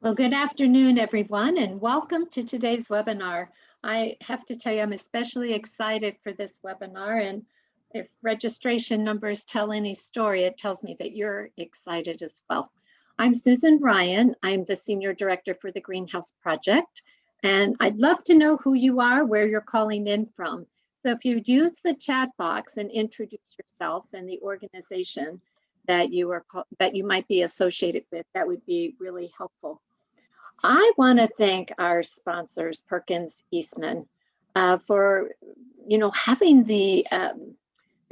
Well, good afternoon, everyone, and welcome to today's webinar. I have to tell you, I'm especially excited for this webinar, and if registration numbers tell any story, it tells me that you're excited as well. I'm Susan Ryan. I'm the Senior Director for the Greenhouse Project, and I'd love to know who you are, where you're calling in from. So if you'd use the chat box and introduce yourself and the organization that you might be associated with, that would be really helpful. I want to thank our sponsors, Perkins Eastman, for having the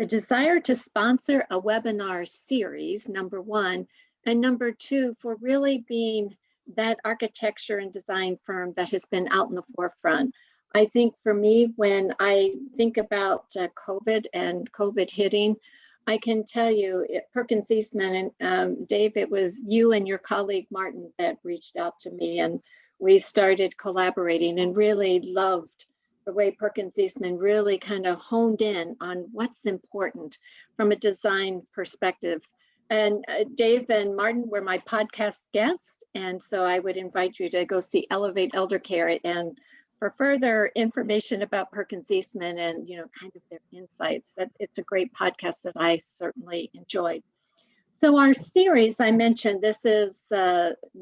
desire to sponsor a webinar series, number one, and number two, for really being that architecture and design firm that has been out in the forefront. I think for me, when I think about COVID and COVID hitting, I can tell you, Perkins Eastman and Dave, it was you and your colleague Martin that reached out to me, and we started collaborating and really loved the way Perkins Eastman really kind of honed in on what's important from a design perspective. And Dave and Martin were my podcast guests, and so I would invite you to go see Elevate Elder Care and for further information about Perkins Eastman and kind of their insights. It's a great podcast that I certainly enjoyed. So our series, I mentioned, this is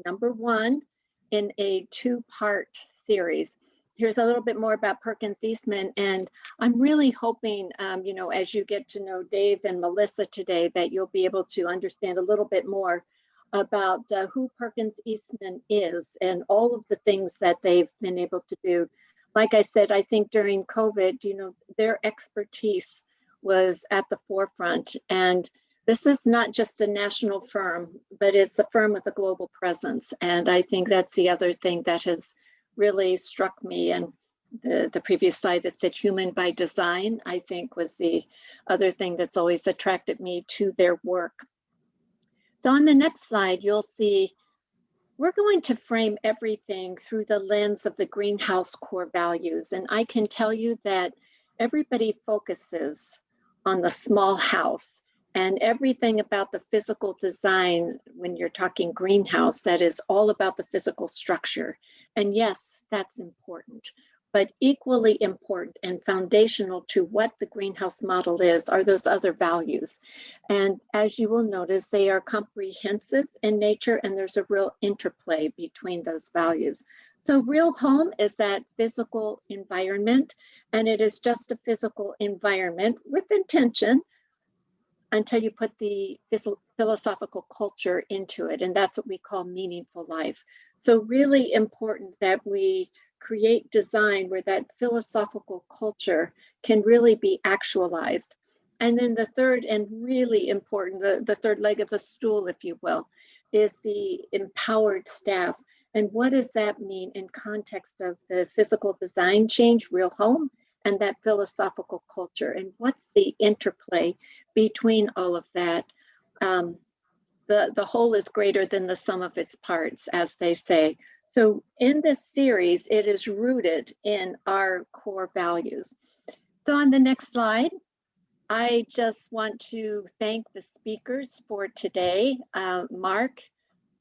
number one in a two-part series. Here's a little bit more about Perkins Eastman, and I'm really hoping, as you get to know Dave and Melissa today, that you'll be able to understand a little bit more about who Perkins Eastman is and all of the things that they've been able to do. Like I said, I think during COVID, their expertise was at the forefront. And this is not just a national firm, but it's a firm with a global presence. And I think that's the other thing that has really struck me. And the previous slide that said human by design, I think was the other thing that's always attracted me to their work. So on the next slide, you'll see we're going to frame everything through the lens of the greenhouse core values. And I can tell you that everybody focuses on the small house and everything about the physical design when you're talking greenhouse, that is all about the physical structure. And yes, that's important. But equally important and foundational to what the greenhouse model is are those other values. And as you will notice, they are comprehensive in nature, and there's a real interplay between those values. So real home is that physical environment, and it is just a physical environment with intention until you put the philosophical culture into it, and that's what we call meaningful life. So really important that we create design where that philosophical culture can really be actualized. And then the third and really important, the third leg of the stool, if you will, is the empowered staff. And what does that mean in context of the physical design change, real home, and that philosophical culture? And what's the interplay between all of that? The whole is greater than the sum of its parts, as they say. So in this series, it is rooted in our core values. So on the next slide, I just want to thank the speakers for today. Mark,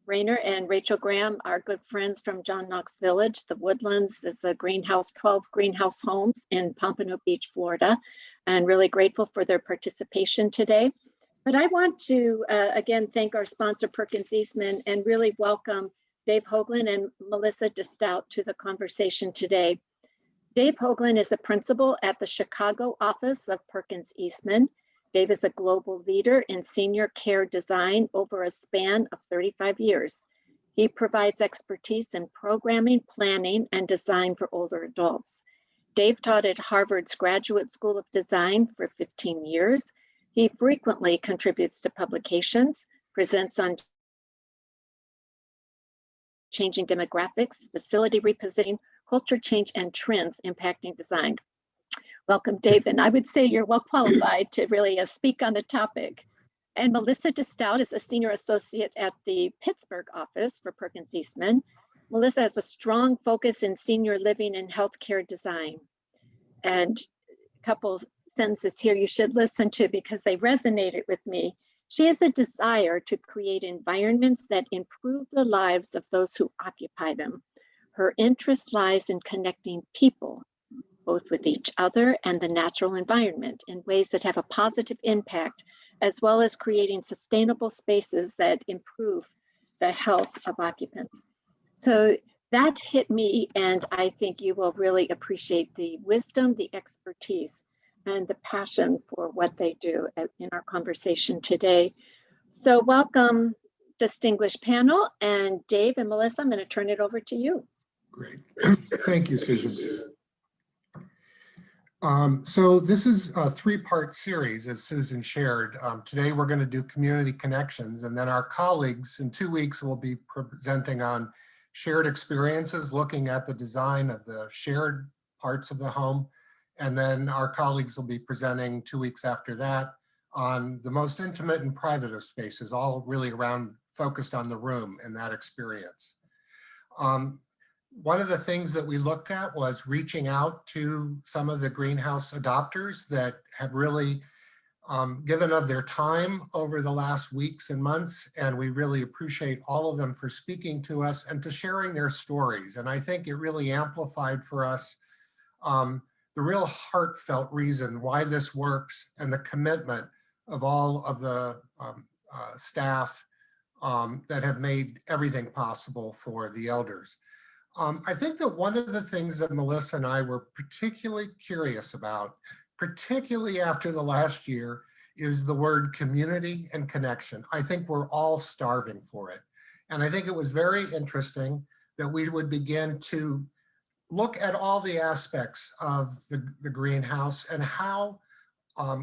Rayner, and Rachel Graham are good friends from John Knox Village. The Woodlands is a greenhouse, 12 greenhouse homes in Pompano Beach, Florida, and really grateful for their participation today. But I want to, again, thank our sponsor, Perkins Eastman, and really welcome Dave Hoglund and Melissa DeStout to the conversation today. Dave Hoglund is a principal at the Chicago office of Perkins Eastman. Dave is a global leader in senior care design over a span of 35 years. He provides expertise in programming, planning, and design for older adults. Dave taught at Harvard's Graduate School of Design for 15 years. He frequently contributes to publications, presents on changing demographics, facility repositioning, culture change, and trends impacting design. Welcome, Dave, and I would say you're well qualified to really speak on the topic. And Melissa DeStout is a senior associate at the Pittsburgh office for Perkins Eastman. Melissa has a strong focus in senior living and healthcare design. And a couple sentences here you should listen to because they resonated with me. She has a desire to create environments that improve the lives of those who occupy them. Her interest lies in connecting people, both with each other and the natural environment, in ways that have a positive impact, as well as creating sustainable spaces that improve the health of occupants. So that hit me, and I think you will really appreciate the wisdom, the expertise, and the passion for what they do in our conversation today. So welcome, distinguished panel, and Dave and Melissa, I'm going to turn it over to you. Great. Thank you, Susan. So this is a three-part series, as Susan shared. Today we're going to do community connections, and then our colleagues in 2 weeks will be presenting on shared experiences, looking at the design of the shared parts of the home. And then our colleagues will be presenting 2 weeks after that on the most intimate and private of spaces, all really around focused on the room and that experience. One of the things that we looked at was reaching out to some of the greenhouse adopters that have really given of their time over the last weeks and months. And we really appreciate all of them for speaking to us and to sharing their stories. And I think it really amplified for us the real heartfelt reason why this works and the commitment of all of the staff that have made everything possible for the elders. I think that one of the things that Melissa and I were particularly curious about, particularly after the last year, is the word community and connection. I think we're all starving for it. And I think it was very interesting that we would begin to look at all the aspects of the greenhouse and how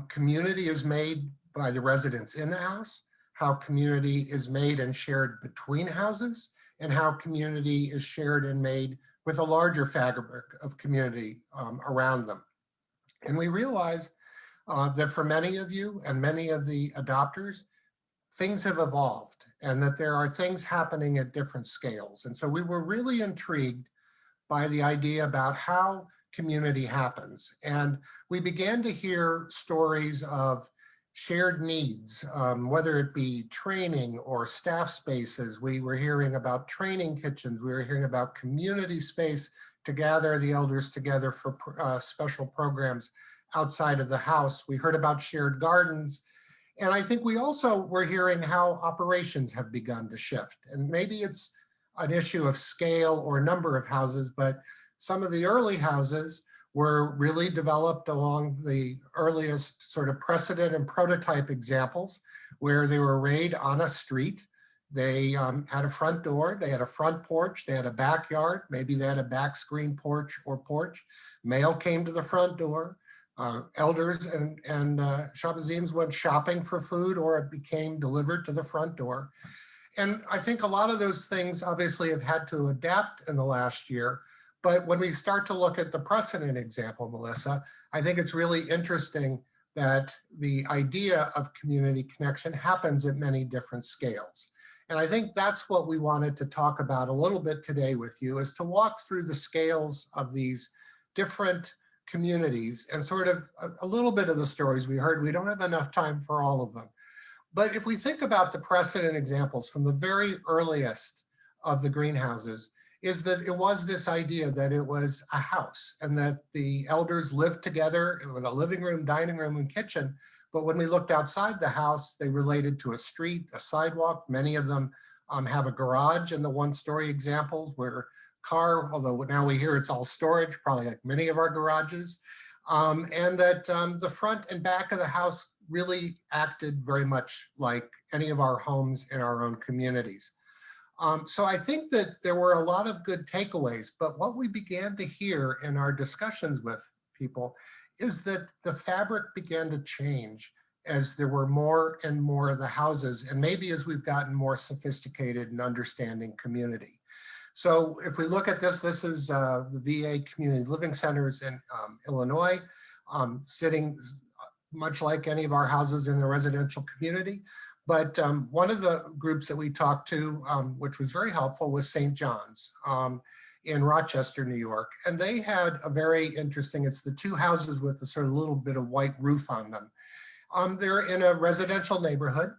community is made by the residents in the house, how community is made and shared between houses, and how community is shared and made with a larger fabric of community around them. And we realize that for many of you and many of the adopters, things have evolved and that there are things happening at different scales. And so we were really intrigued by the idea about how community happens. And we began to hear stories of shared needs, whether it be training or staff spaces. We were hearing about training kitchens. We were hearing about community space to gather the elders together for special programs outside of the house. We heard about shared gardens. And I think we also were hearing how operations have begun to shift. And maybe it's an issue of scale or number of houses, but some of the early houses were really developed along the earliest sort of precedent and prototype examples where they were arrayed on a street. They had a front door, they had a front porch, they had a backyard, maybe they had a back screen porch or porch. Mail came to the front door. Elders and Shabazims went shopping for food, or it became delivered to the front door. And I think a lot of those things obviously have had to adapt in the last year. But when we start to look at the precedent example, Melissa, I think it's really interesting that the idea of community connection happens at many different scales. And I think that's what we wanted to talk about a little bit today with you, is to walk through the scales of these different communities and sort of a little bit of the stories we heard. We don't have enough time for all of them. But if we think about the precedent examples from the very earliest of the greenhouses, is that it was this idea that it was a house and that the elders lived together with a living room, dining room, and kitchen. But when we looked outside the house, they related to a street, a sidewalk. Many of them have a garage in the one-story examples where although now we hear it's all storage, probably like many of our garages, and that the front and back of the house really acted very much like any of our homes in our own communities. So I think that there were a lot of good takeaways, but what we began to hear in our discussions with people is that the fabric began to change as there were more and more of the houses, and maybe as we've gotten more sophisticated in understanding community. So if we look at this, this is the VA Community Living Centers in Illinois, sitting much like any of our houses in the residential community. But one of the groups that we talked to, which was very helpful, was St. John's in Rochester, New York. And they had a very interesting, it's the two houses with a sort of little bit of white roof on them. They're in a residential neighborhood.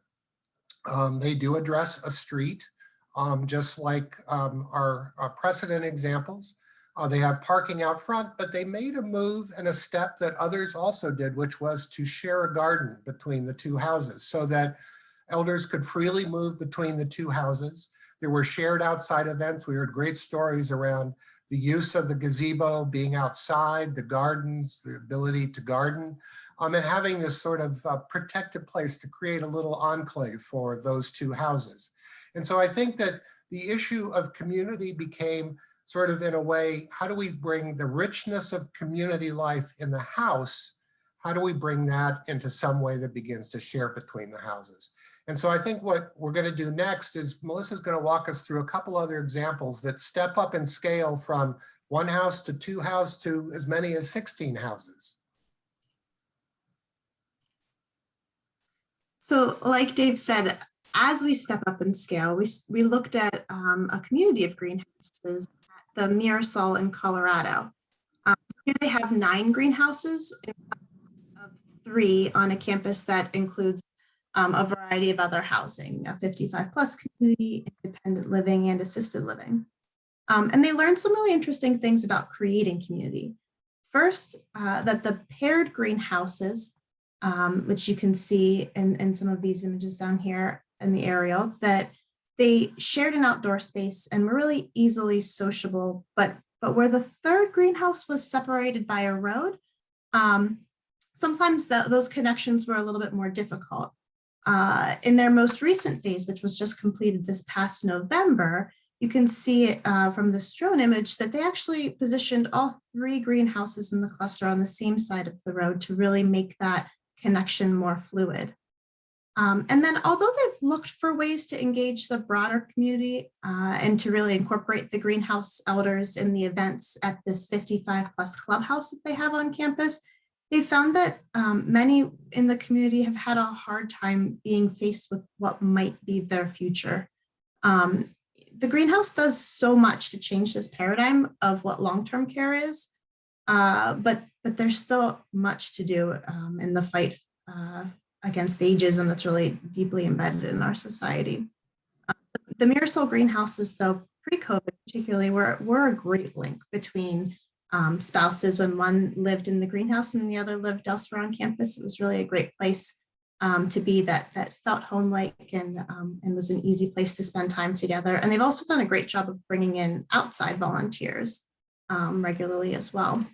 They do address a street, just like our precedent examples. They have parking out front, but they made a move and a step that others also did, which was to share a garden between the two houses so that elders could freely move between the two houses. There were shared outside events. We heard great stories around the use of the gazebo, being outside, the gardens, the ability to garden, and having this sort of protected place to create a little enclave for those two houses. And so I think that the issue of community became sort of, in a way, how do we bring the richness of community life in the house? How do we bring that into some way that begins to share between the houses? And so I think what we're going to do next is Melissa's going to walk us through a couple other examples that step up in scale from one house to two houses to as many as 16 houses. So like Dave said, as we step up in scale, we looked at a community of greenhouses at the Mirasol in Colorado. Here they have 9 greenhouses, of 3 on a campus that includes a variety of other housing, a 55+ community, independent living, and assisted living. And they learned some really interesting things about creating community. First, that the paired greenhouses, which you can see in some of these images down here in the aerial, that they shared an outdoor space and were really easily sociable, but where the third greenhouse was separated by a road, sometimes those connections were a little bit more difficult. In their most recent phase, which was just completed this past November, you can see from this drone image that they actually positioned all 3 greenhouses in the cluster on the same side of the road to really make that connection more fluid. And then although they've looked for ways to engage the broader community and to really incorporate the greenhouse elders in the events at this 55+ clubhouse that they have on campus, they found that many in the community have had a hard time being faced with what might be their future. The greenhouse does so much to change this paradigm of what long-term care is, but there's still much to do in the fight against ageism that's really deeply embedded in our society. The Mirasol greenhouses, though, pre-COVID particularly, were a great link between spouses when one lived in the greenhouse and the other lived elsewhere on campus. It was really a great place to be that felt home-like and was an easy place to spend time together. And they've also done a great job of bringing in outside volunteers regularly as well.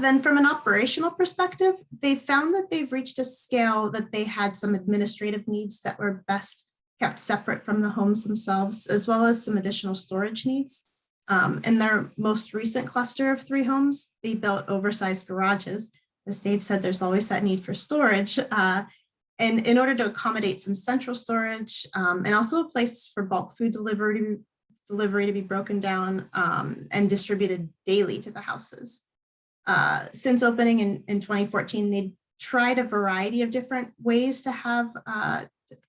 Then from an operational perspective, they found that they've reached a scale that they had some administrative needs that were best kept separate from the homes themselves, as well as some additional storage needs. In their most recent cluster of 3 homes, they built oversized garages. As Dave said, there's always that need for storage. And in order to accommodate some central storage and also a place for bulk food delivery to be broken down and distributed daily to the houses. Since opening in 2014, they tried a variety of different ways to have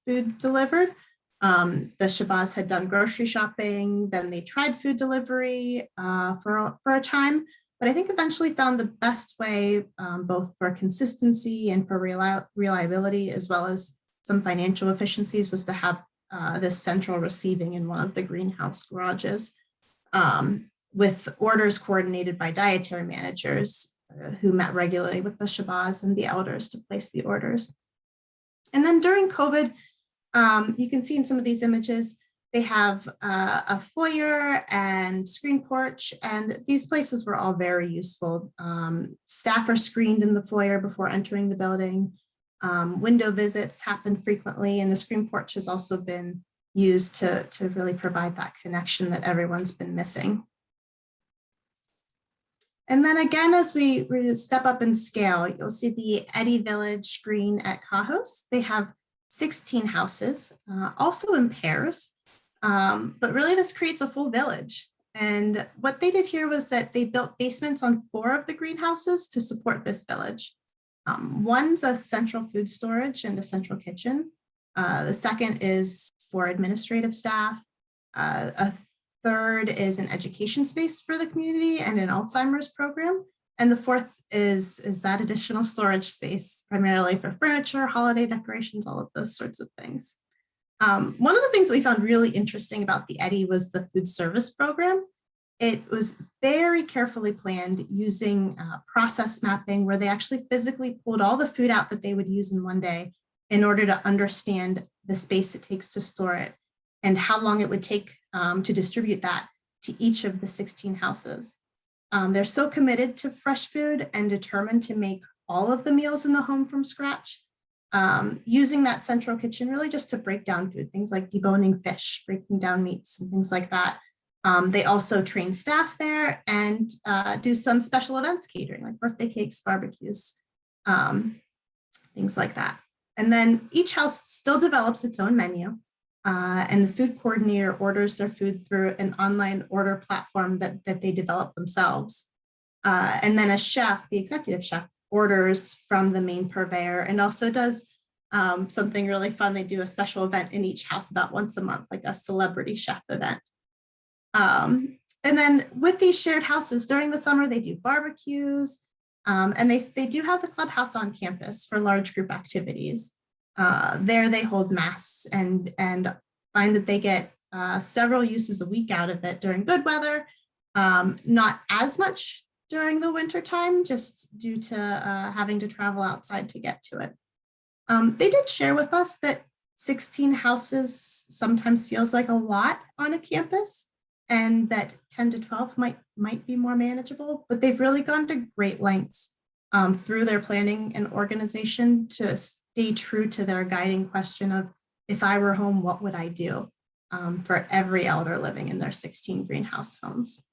food delivered. The Shabazz had done grocery shopping, then they tried food delivery for a time, but I think eventually found the best way, both for consistency and for reliability, as well as some financial efficiencies, was to have this central receiving in one of the greenhouse garages. With orders coordinated by dietary managers who met regularly with the Shabazz and the elders to place the orders. And then during COVID, you can see in some of these images, they have a foyer and screen porch, and these places were all very useful. Staff are screened in the foyer before entering the building. Window visits happen frequently, and the screen porch has also been used to really provide that connection that everyone's been missing. And then again, as we step up in scale, you'll see the Eddy Village Green at Cajos. They have 16 houses, also in pairs, but really this creates a full village. And what they did here was that they built basements on 4 of the greenhouses to support this village. One's a central food storage and a central kitchen. The second is for administrative staff. A third is an education space for the community and an Alzheimer's program. And the fourth is that additional storage space, primarily for furniture, holiday decorations, all of those sorts of things. One of the things that we found really interesting about the Eddy was the food service program. It was very carefully planned using process mapping, where they actually physically pulled all the food out that they would use in one day in order to understand the space it takes to store it and how long it would take to distribute that to each of the 16 houses. They're so committed to fresh food and determined to make all of the meals in the home from scratch, using that central kitchen really just to break down food, things like deboning fish, breaking down meats and things like that. They also train staff there and do some special events catering, like birthday cakes, barbecues, things like that. And then each house still develops its own menu, and the food coordinator orders their food through an online order platform that they develop themselves. And then a chef, the executive chef, orders from the main purveyor and also does something really fun. They do a special event in each house about once a month, like a celebrity chef event. And then with these shared houses during the summer, they do barbecues, and they do have the clubhouse on campus for large group activities. There they hold mass and find that they get several uses a week out of it during good weather, not as much during the winter time, just due to having to travel outside to get to it. They did share with us that 16 houses sometimes feels like a lot on a campus, and that 10 to 12 might be more manageable, but they've really gone to great lengths through their planning and organization to stay true to their guiding question of, if I were home, what would I do for every elder living in their 16 greenhouse homes.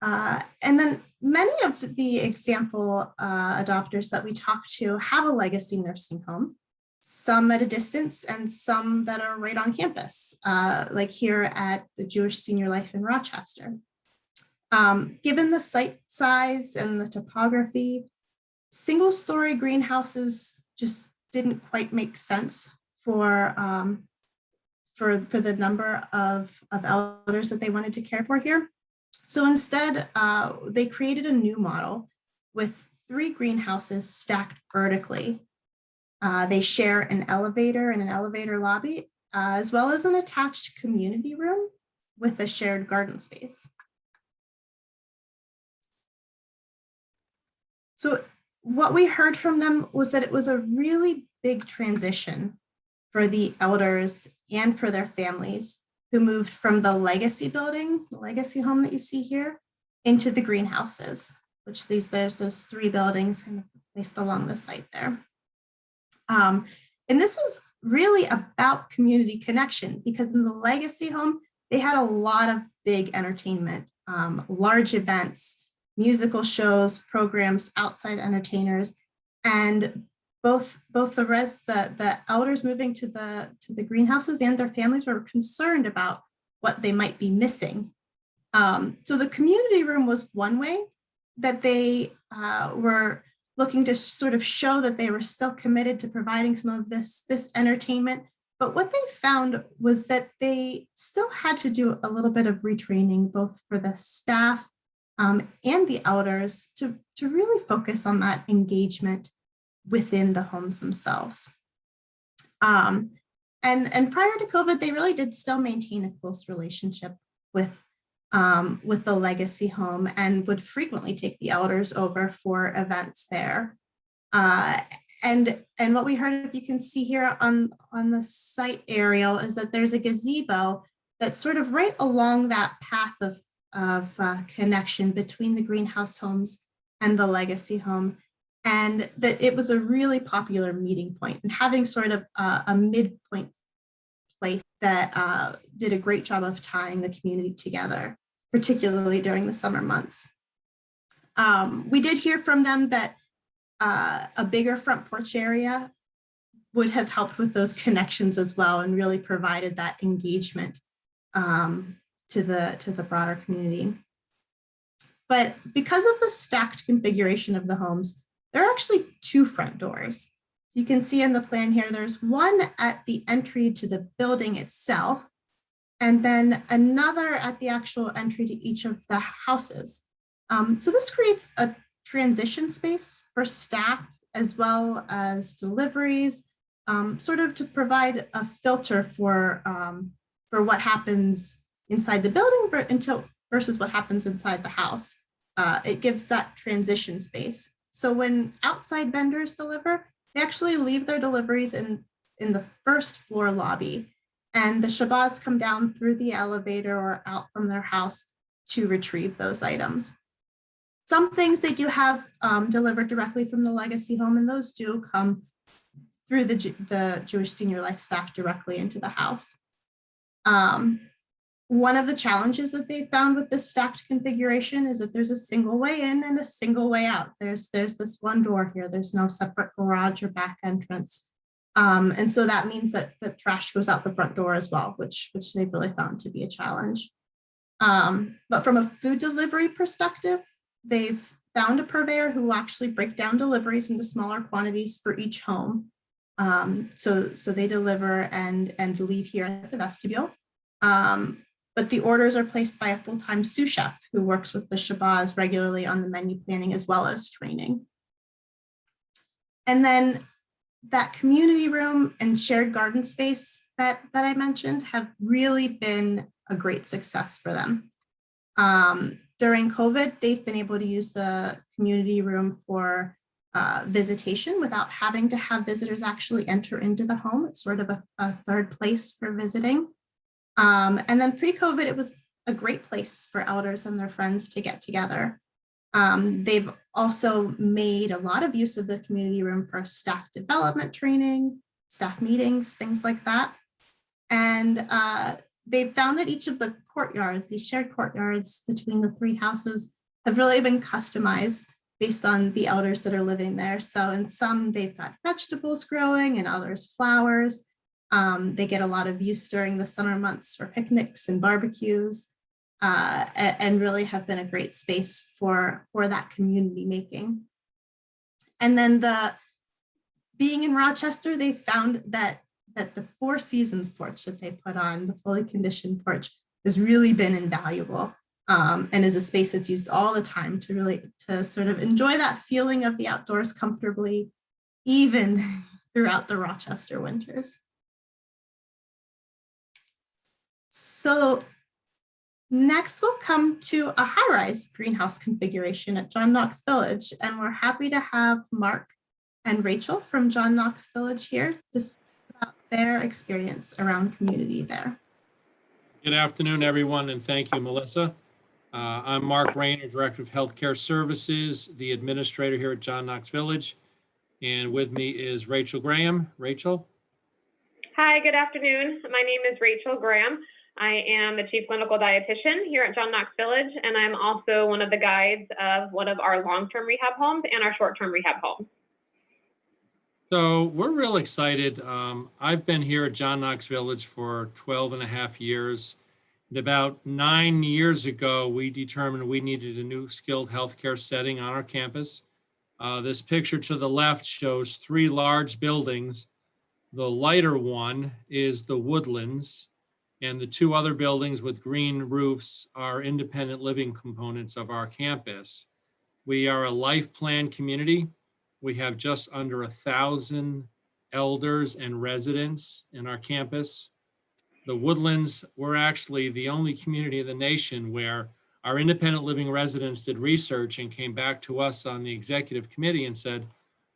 And then many of the example adopters that we talk to have a legacy nursing home, some at a distance and some that are right on campus, like here at the Jewish Senior Life in Rochester. Given the site size and the topography, single-story greenhouses just didn't quite make sense for the number of elders that they wanted to care for here. So instead, they created a new model with 3 greenhouses stacked vertically. They share an elevator and an elevator lobby, as well as an attached community room with a shared garden space. So what we heard from them was that it was a really big transition for the elders and for their families who moved from the legacy building, the legacy home that you see here, into the greenhouses, which there's those 3 buildings kind of placed along the site there. And this was really about community connection, because in the legacy home, they had a lot of big entertainment, large events, musical shows, programs, outside entertainers, and both the elders moving to the greenhouses and their families were concerned about what they might be missing. So the community room was one way that they were looking to sort of show that they were still committed to providing some of this entertainment. But what they found was that they still had to do a little bit of retraining, both for the staff and the elders, to really focus on that engagement within the homes themselves. And prior to COVID, they really did still maintain a close relationship with the legacy home and would frequently take the elders over for events there. And what we heard, if you can see here on the site aerial, is that there's a gazebo that's sort of right along that path of connection between the greenhouse homes and the legacy home, and that it was a really popular meeting point, and having sort of a midpoint place that did a great job of tying the community together, particularly during the summer months. We did hear from them that a bigger front porch area would have helped with those connections as well, and really provided that engagement to the broader community. But because of the stacked configuration of the homes, there are actually 2 front doors. You can see in the plan here, there's one at the entry to the building itself, and then another at the actual entry to each of the houses. So this creates a transition space for staff as well as deliveries, sort of to provide a filter for what happens inside the building versus what happens inside the house. It gives that transition space. So when outside vendors deliver, they actually leave their deliveries in the first floor lobby, and the Shabazz come down through the elevator or out from their house to retrieve those items. Some things they do have delivered directly from the legacy home, and those do come through the Jewish Senior Life staff directly into the house. One of the challenges that they found with this stacked configuration is that there's a single way in and a single way out. There's this one door here. There's no separate garage or back entrance. And so that means that the trash goes out the front door as well, which they've really found to be a challenge. But from a food delivery perspective, they've found a purveyor who will actually break down deliveries into smaller quantities for each home. So they deliver and leave here at the vestibule. But the orders are placed by a full-time sous chef who works with the Shabazz regularly on the menu planning as well as training. And then that community room and shared garden space that I mentioned have really been a great success for them. During COVID, they've been able to use the community room for visitation without having to have visitors actually enter into the home. It's sort of a third place for visiting. And then pre-COVID, it was a great place for elders and their friends to get together. They've also made a lot of use of the community room for staff development training, staff meetings, things like that. And they've found that each of the courtyards, these shared courtyards between the three houses, have really been customized based on the elders that are living there. So in some, they've got vegetables growing, and others flowers. They get a lot of use during the summer months for picnics and barbecues, and really have been a great space for that community making. And then being in Rochester, they found that the Four Seasons porch that they put on, the fully conditioned porch, has really been invaluable, and is a space that's used all the time to sort of enjoy that feeling of the outdoors comfortably, even throughout the Rochester winters. So next we'll come to a high-rise greenhouse configuration at John Knox Village, and we're happy to have Mark and Rachel from John Knox Village here to speak about their experience around community there. Good afternoon, everyone, and thank you, Melissa. I'm Mark Rayner, Director of Healthcare Services, the administrator here at John Knox Village, and with me is Rachel Graham. Rachel? Hi, good afternoon. My name is Rachel Graham. I am the Chief Clinical Dietitian here at John Knox Village, and I'm also one of the guides of one of our long-term rehab homes and our short-term rehab homes. So we're real excited. I've been here at John Knox Village for 12 and a half years. And about 9 years ago, we determined we needed a new skilled healthcare setting on our campus. This picture to the left shows 3 large buildings. The lighter one is the Woodlands, and the 2 other buildings with green roofs are independent living components of our campus. We are a life plan community. We have just under 1,000 elders and residents in our campus. The Woodlands, we're actually the only community in the nation where our independent living residents did research and came back to us on the executive committee and said,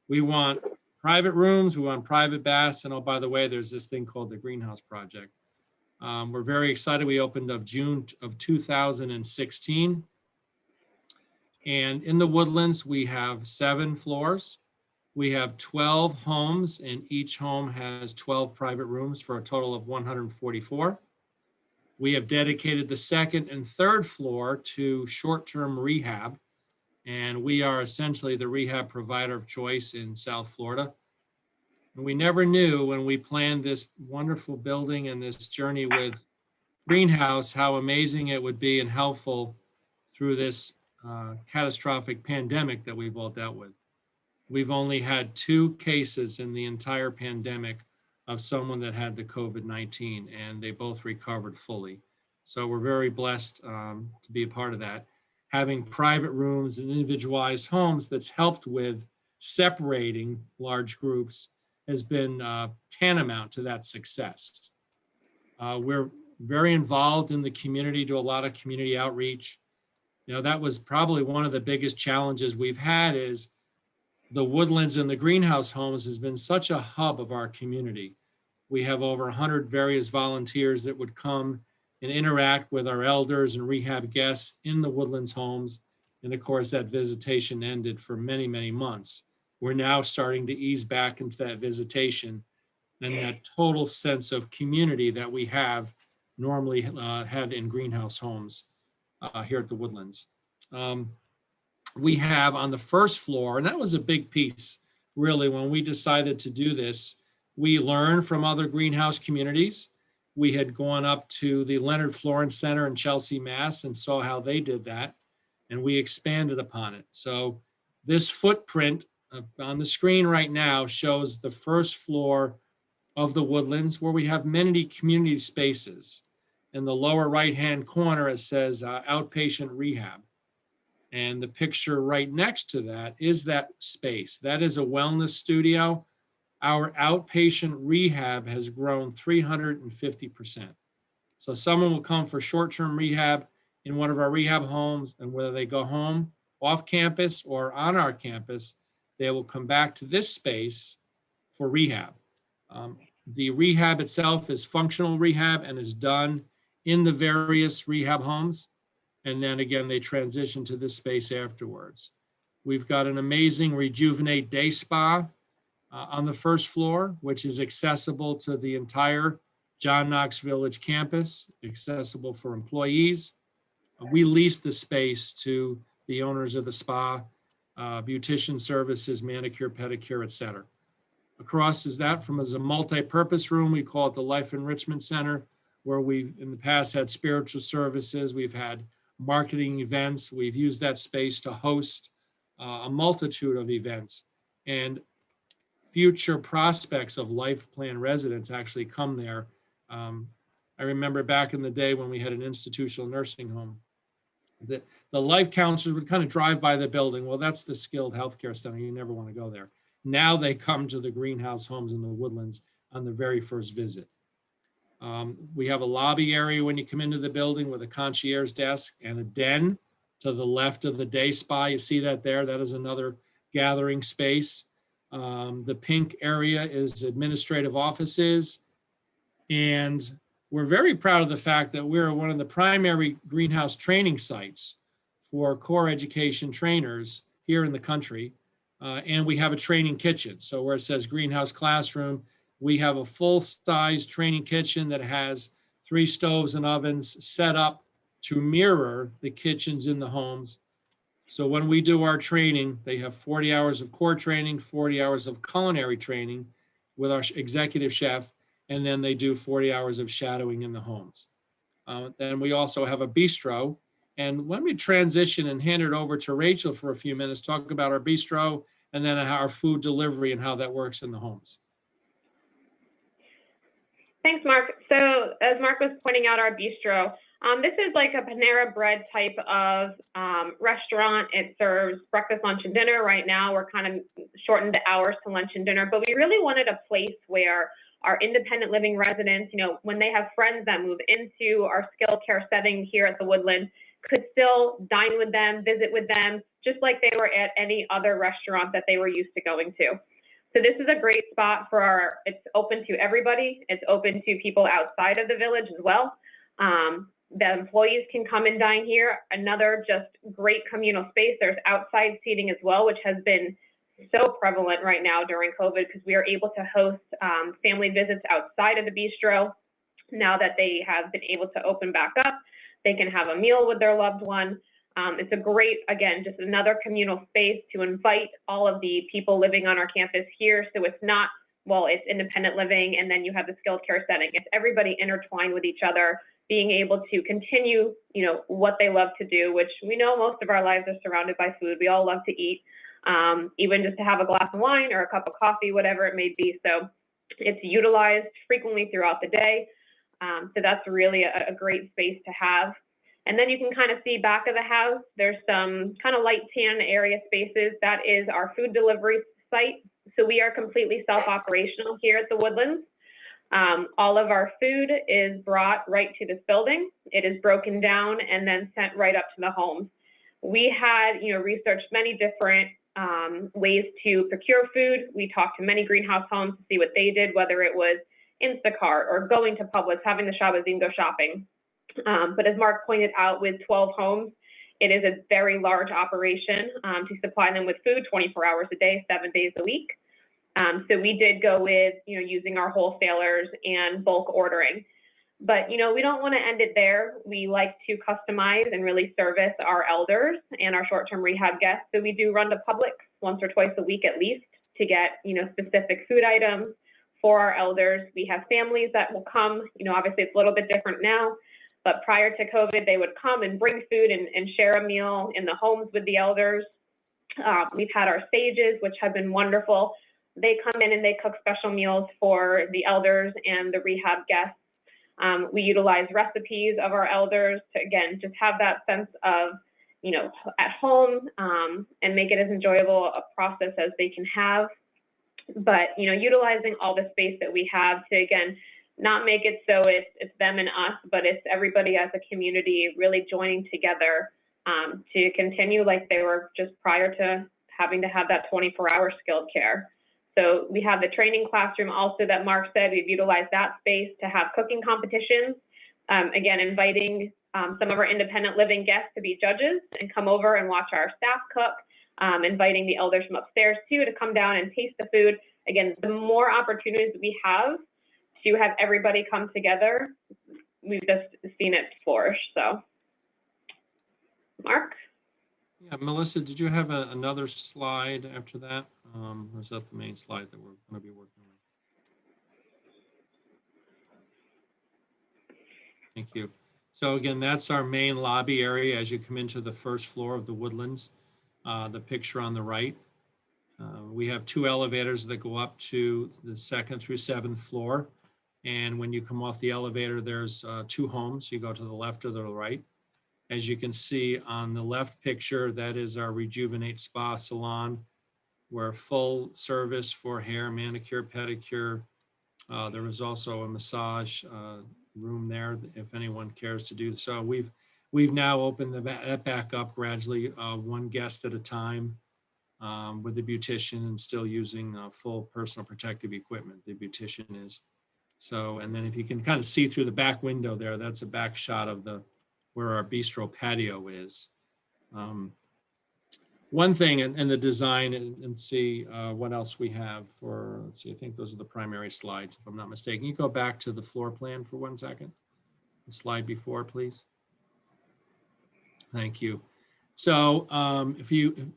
we want private rooms, we want private baths, and oh, by the way, there's this thing called the Greenhouse Project. We're very excited. We opened up June of 2016. And in the Woodlands, we have 7 floors. We have 12 homes, and each home has 12 private rooms for a total of 144. We have dedicated the 2nd and 3rd floor to short-term rehab, and we are essentially the rehab provider of choice in South Florida. And we never knew when we planned this wonderful building and this journey with Greenhouse how amazing it would be and helpful through this catastrophic pandemic that we've all dealt with. We've only had 2 cases in the entire pandemic of someone that had the COVID-19, and they both recovered fully. So we're very blessed to be a part of that. having private rooms and individualized homes that's helped with separating large groups has been tantamount to that success. We're very involved in the community, do a lot of community outreach. That was probably one of the biggest challenges we've had is the Woodlands and the greenhouse homes has been such a hub of our community. We have over 100 various volunteers that would come and interact with our elders and rehab guests in the Woodlands homes. And of course, that visitation ended for many, many months. We're now starting to ease back into that visitation and that total sense of community that we have normally had in greenhouse homes here at the Woodlands. We have on the first floor, and that was a big piece, really, when we decided to do this. We learned from other greenhouse communities. We had gone up to the Leonard Florence Center in Chelsea, Mass, and saw how they did that, and we expanded upon it. So this footprint on the screen right now shows the first floor of the Woodlands, where we have many community spaces. In the lower right-hand corner, it says outpatient rehab. And the picture right next to that is that space. That is a wellness studio. Our outpatient rehab has grown 350%. So someone will come for short-term rehab in one of our rehab homes, and whether they go home, off campus, or on our campus, they will come back to this space for rehab. The rehab itself is functional rehab and is done in the various rehab homes. And then again, they transition to this space afterwards. We've got an amazing Rejuvenate Day Spa on the first floor, which is accessible to the entire John Knox Village campus, accessible for employees. We lease the space to the owners of the spa, beautician services, manicure, pedicure, et cetera. Across is that from as a multi-purpose room. We call it the Life Enrichment Center, where we in the past had spiritual services. We've had marketing events. We've used that space to host a multitude of events, and future prospects of life plan residents actually come there. I remember back in the day when we had an institutional nursing home, the life counselors would kind of drive by the building. Well, that's the skilled healthcare center. You never want to go there. Now they come to the greenhouse homes in the Woodlands on the very first visit. We have a lobby area when you come into the building with a concierge desk and a den to the left of the day spa. You see that there? That is another gathering space. The pink area is administrative offices. And we're very proud of the fact that we're one of the primary greenhouse training sites for core education trainers here in the country. And we have a training kitchen. So where it says greenhouse classroom, we have a full-size training kitchen that has 3 stoves and ovens set up to mirror the kitchens in the homes. So when we do our training, they have 40 hours of core training, 40 hours of culinary training with our executive chef, and then they do 40 hours of shadowing in the homes. Then we also have a bistro. And let me transition and hand it over to Rachel for a few minutes, talk about our bistro and then our food delivery and how that works in the homes. Thanks, Mark. So as Mark was pointing out, our bistro, this is like a Panera Bread type of restaurant. It serves breakfast, lunch, and dinner. Right now, we're kind of shortened the hours to lunch and dinner, but we really wanted a place where our independent living residents, when they have friends that move into our skilled care setting here at the Woodlands, could still dine with them, visit with them, just like they were at any other restaurant that they were used to going to. So this is a great spot for it's open to everybody. It's open to people outside of the village as well. The employees can come and dine here. Another just great communal space. There's outside seating as well, which has been so prevalent right now during COVID because we are able to host family visits outside of the bistro. Now that they have been able to open back up, they can have a meal with their loved one. It's a great, again, just another communal space to invite all of the people living on our campus here. So it's not, well, it's independent living and then you have the skilled care setting. It's everybody intertwined with each other, being able to continue, what they love to do, which we know most of our lives are surrounded by food. We all love to eat, even just to have a glass of wine or a cup of coffee, whatever it may be. So it's utilized frequently throughout the day. So that's really a great space to have. And then you can kind of see back of the house, there's some kind of light tan area spaces. That is our food delivery site. So we are completely self-operational here at the Woodlands. All of our food is brought right to this building. It is broken down and then sent right up to the homes. We had, researched many different ways to procure food. We talked to many greenhouse homes to see what they did, whether it was Instacart or going to Publix, having the Shabbos go shopping. But as Mark pointed out, with 12 homes, it is a very large operation to supply them with food 24 hours a day, 7 days a week. So we did go with, using our wholesalers and bulk ordering. But, we don't want to end it there. We like to customize and really service our elders and our short-term rehab guests. So we do run to Publix once or twice a week at least to get, specific food items for our elders. We have families that will come, obviously it's a little bit different now, but prior to COVID, they would come and bring food and share a meal in the homes with the elders. We've had our sages, which have been wonderful. They come in and they cook special meals for the elders and the rehab guests. We utilize recipes of our elders to, again, just have that sense of, at home and make it as enjoyable a process as they can have. But, utilizing all the space that we have to, again, not make it so it's them and us, but it's everybody as a community really joining together to continue like they were just prior to having to have that 24-hour skilled care. So we have the training classroom also that Mark said. We've utilized that space to have cooking competitions. Again, inviting some of our independent living guests to be judges and come over and watch our staff cook, inviting the elders from upstairs too to come down and taste the food. Again, the more opportunities we have to have everybody come together, we've just seen it flourish. So, Mark? Yeah, Melissa, did you have another slide after that? Or is that the main slide that we're going to be working on? Thank you. So again, that's our main lobby area as you come into the first floor of the Woodlands. The picture on the right. We have 2 elevators that go up to the 2nd through 7th floor. And when you come off the elevator, there's 2 homes. You go to the left or the right. As you can see on the left picture, that is our Rejuvenate Spa Salon. We're full service for hair, manicure, pedicure. There is also a massage room there if anyone cares to do so. We've now opened that back up gradually, 1 guest at a time with the beautician and still using full personal protective equipment. The beautician is. So, and then if you can kind of see through the back window there, that's a back shot of where our bistro patio is. One thing in the design and see what else we have for, let's see, I think those are the primary slides, if I'm not mistaken. You go back to the floor plan for 1 second. The slide before, please. Thank you. So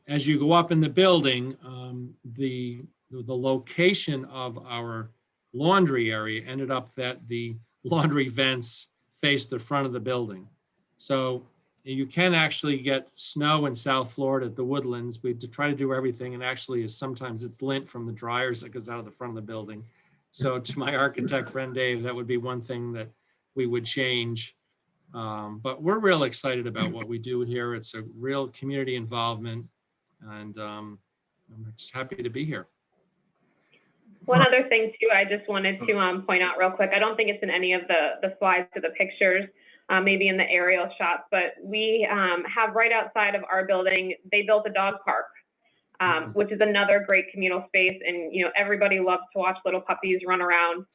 as you go up in the building, the location of our laundry area ended up that the laundry vents face the front of the building. So you can actually get snow in South Florida at the Woodlands. We try to do everything, and actually sometimes it's lint from the dryers that goes out of the front of the building. So to my architect friend Dave, that would be one thing that we would change. But we're real excited about what we do here. It's a real community involvement, and I'm just happy to be here. One other thing too, I just wanted to point out real quick. I don't think it's in any of the slides or the pictures, maybe in the aerial shots, but we have right outside of our building, they built a dog park, which is another great communal space. And, everybody loves to watch little puppies run around.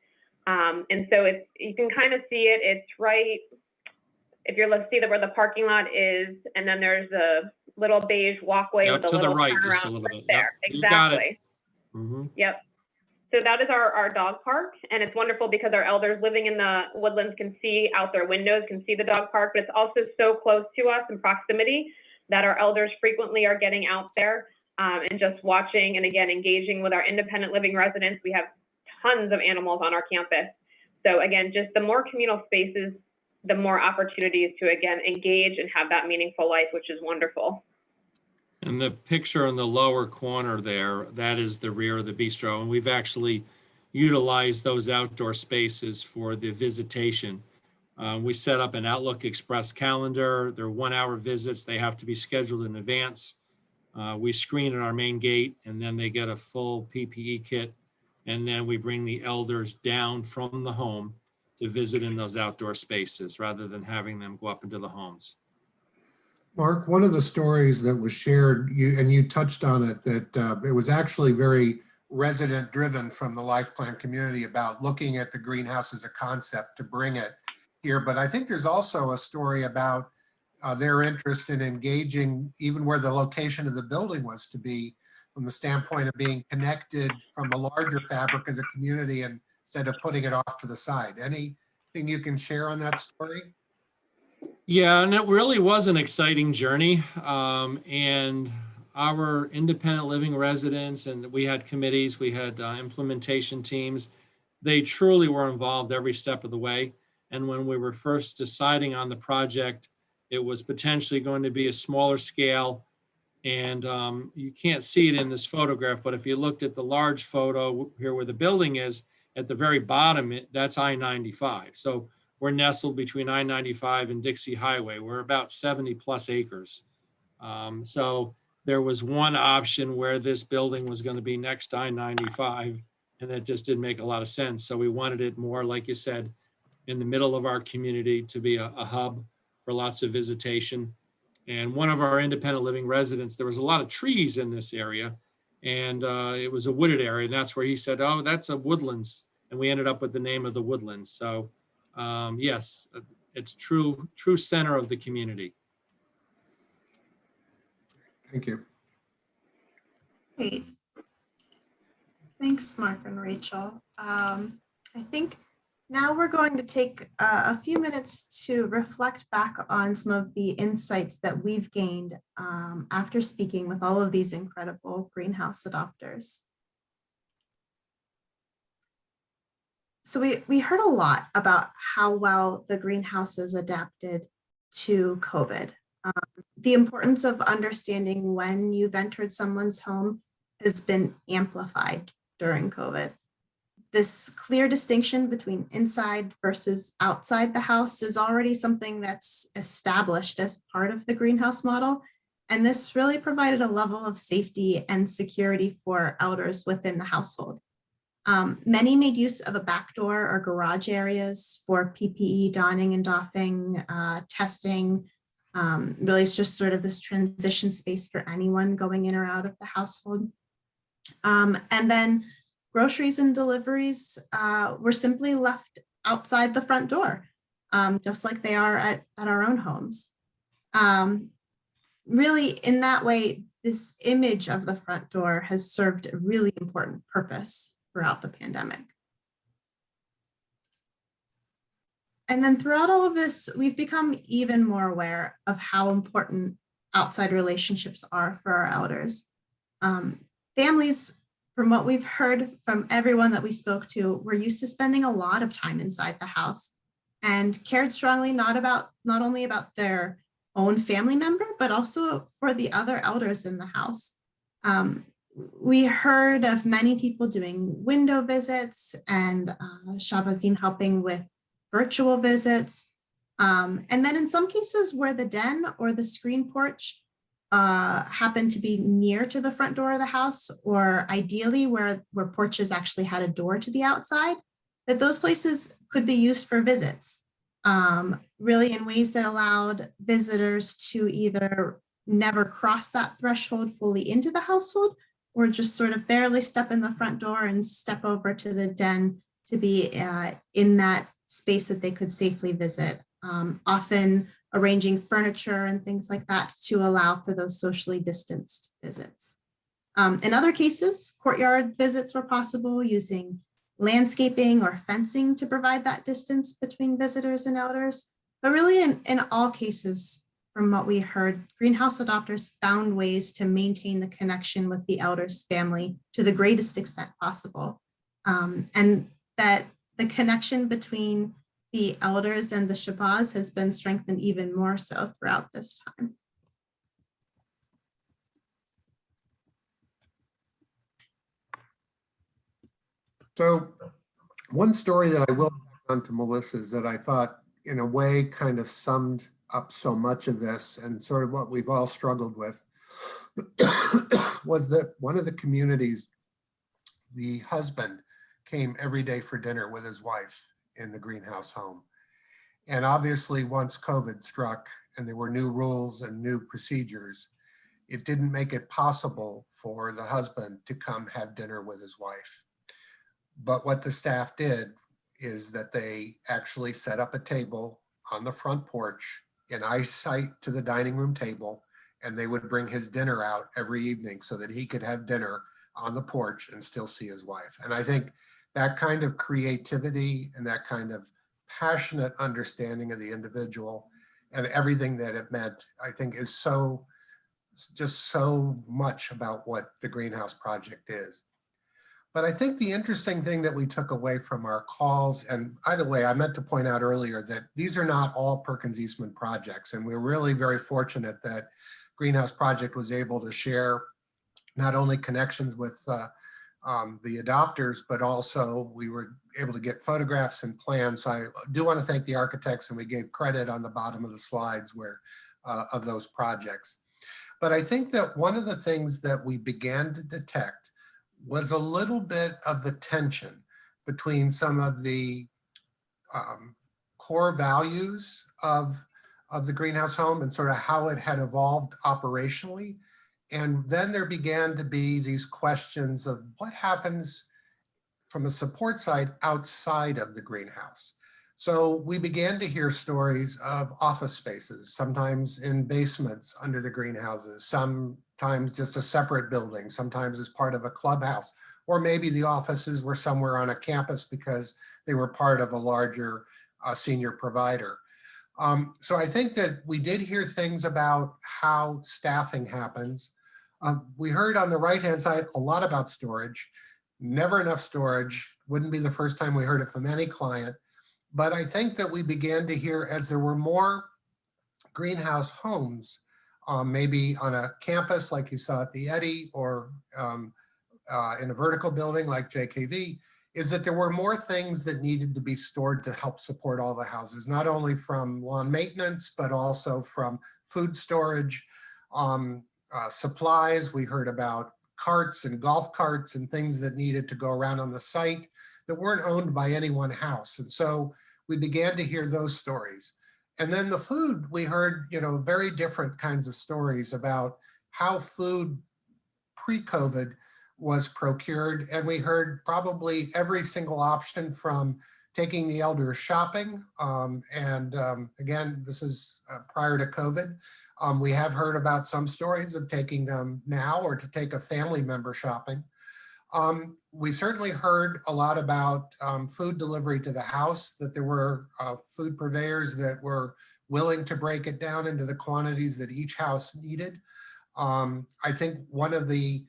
And so you can kind of see it. It's right, if you're, let's see where the parking lot is, and then there's a little beige walkway with a to little the right, turnaround just a little bit. there. Yep, you got it. Exactly. Mm-hmm. Yep. So that is our dog park, and it's wonderful because our elders living in the Woodlands can see out their windows, can see the dog park, but it's also so close to us in proximity that our elders frequently are getting out there and just watching and, again, engaging with our independent living residents. We have tons of animals on our campus. So again, just the more communal spaces, the more opportunities to, again, engage and have that meaningful life, which is wonderful. And the picture in the lower corner there, that is the rear of the bistro. And we've actually utilized those outdoor spaces for the visitation. We set up an Outlook Express calendar. They're 1-hour visits. They have to be scheduled in advance. We screen at our main gate, and then they get a full PPE kit. And then we bring the elders down from the home to visit in those outdoor spaces rather than having them go up into the homes. Mark, one of the stories that was shared, you touched on it, that it was actually very resident driven from the Life Plan community about looking at the greenhouse as a concept to bring it here. But I think there's also a story about their interest in engaging even where the location of the building was to be, from the standpoint of being connected from a larger fabric of the community and instead of putting it off to the side. Anything you can share on that story? Yeah, and it really was an exciting journey. And our independent living residents, and we had committees, we had implementation teams, they truly were involved every step of the way. And when we were first deciding on the project, it was potentially going to be a smaller scale. And you can't see it in this photograph, but if you looked at the large photo here where the building is, at the very bottom, that's I-95. So we're nestled between I-95 and Dixie Highway. We're about 70 plus acres. So there was one option where this building was going to be next to I-95, and that just didn't make a lot of sense. So we wanted it more, like you said, in the middle of our community to be a hub for lots of visitation. And one of our independent living residents, there was a lot of trees in this area, and it was a wooded area. And that's where he said, oh, that's a Woodlands. And we ended up with the name of the Woodlands. So yes, it's true center of the community. Thank you. Great. Thanks, Mark and Rachel. I think now we're going to take a few minutes to reflect back on some of the insights that we've gained after speaking with all of these incredible greenhouse adopters. So we heard a lot about how well the greenhouses adapted to COVID. The importance of understanding when you've entered someone's home has been amplified during COVID. This clear distinction between inside versus outside the house is already something that's established as part of the greenhouse model. And this really provided a level of safety and security for elders within the household. Many made use of a back door or garage areas for PPE donning and doffing, testing. Really, it's just sort of this transition space for anyone going in or out of the household. And then groceries and deliveries were simply left outside the front door, just like they are at our own homes. Really, in that way, this image of the front door has served a really important purpose throughout the pandemic. And then throughout all of this, we've become even more aware of how important outside relationships are for our elders. Families, from what we've heard from everyone that we spoke to, were used to spending a lot of time inside the house and cared strongly not only about their own family member, but also for the other elders in the house. We heard of many people doing window visits and Shabazim helping with virtual visits. And then in some cases where the den or the screen porch happened to be near to the front door of the house, or ideally where porches actually had a door to the outside, that those places could be used for visits, really in ways that allowed visitors to either never cross that threshold fully into the household, or just sort of barely step in the front door and step over to the den to be in that space that they could safely visit, often arranging furniture and things like that to allow for those socially distanced visits. In other cases, courtyard visits were possible using landscaping or fencing to provide that distance between visitors and elders. But really in all cases, from what we heard, greenhouse adopters found ways to maintain the connection with the elders' family to the greatest extent possible. And that the connection between the elders and the Shabazz has been strengthened even more so throughout this time. So one story that I will on to Melissa's that I thought in a way kind of summed up so much of this and sort of what we've all struggled with was that one of the communities, the husband came every day for dinner with his wife in the greenhouse home. And obviously once COVID struck and there were new rules and new procedures, it didn't make it possible for the husband to come have dinner with his wife. But what the staff did is that they actually set up a table on the front porch in eyesight to the dining room table, and they would bring his dinner out every evening so that he could have dinner on the porch and still see his wife. And I think that kind of creativity and that kind of passionate understanding of the individual and everything that it meant, I think is just so much about what the Greenhouse Project is. But I think the interesting thing that we took away from our calls, and by the way, I meant to point out earlier that these are not all Perkins Eastman projects, and we're really very fortunate that Greenhouse Project was able to share not only connections with the adopters, but also we were able to get photographs and plans. So I do want to thank the architects, and we gave credit on the bottom of the slides where of those projects. But I think that one of the things that we began to detect was a little bit of the tension between some of the core values of the greenhouse home and sort of how it had evolved operationally. And then there began to be these questions of what happens from a support side outside of the greenhouse. So we began to hear stories of office spaces, sometimes in basements under the greenhouses, sometimes just a separate building, sometimes as part of a clubhouse, or maybe the offices were somewhere on a campus because they were part of a larger senior provider. So I think that we did hear things about how staffing happens. We heard on the right-hand side a lot about storage, never enough storage, wouldn't be the first time we heard it from any client. But I think that we began to hear as there were more greenhouse homes, maybe on a campus like you saw at the Eddy or in a vertical building like JKV, is that there were more things that needed to be stored to help support all the houses, not only from lawn maintenance, but also from food storage, supplies. We heard about carts and golf carts and things that needed to go around on the site that weren't owned by any one house. And so we began to hear those stories. And then the food, we heard, very different kinds of stories about how food pre-COVID was procured. And we heard probably every single option from taking the elders shopping. Again, this is prior to COVID. We have heard about some stories of taking them now or to take a family member shopping. We certainly heard a lot about food delivery to the house, that there were food purveyors that were willing to break it down into the quantities that each house needed. I think one of the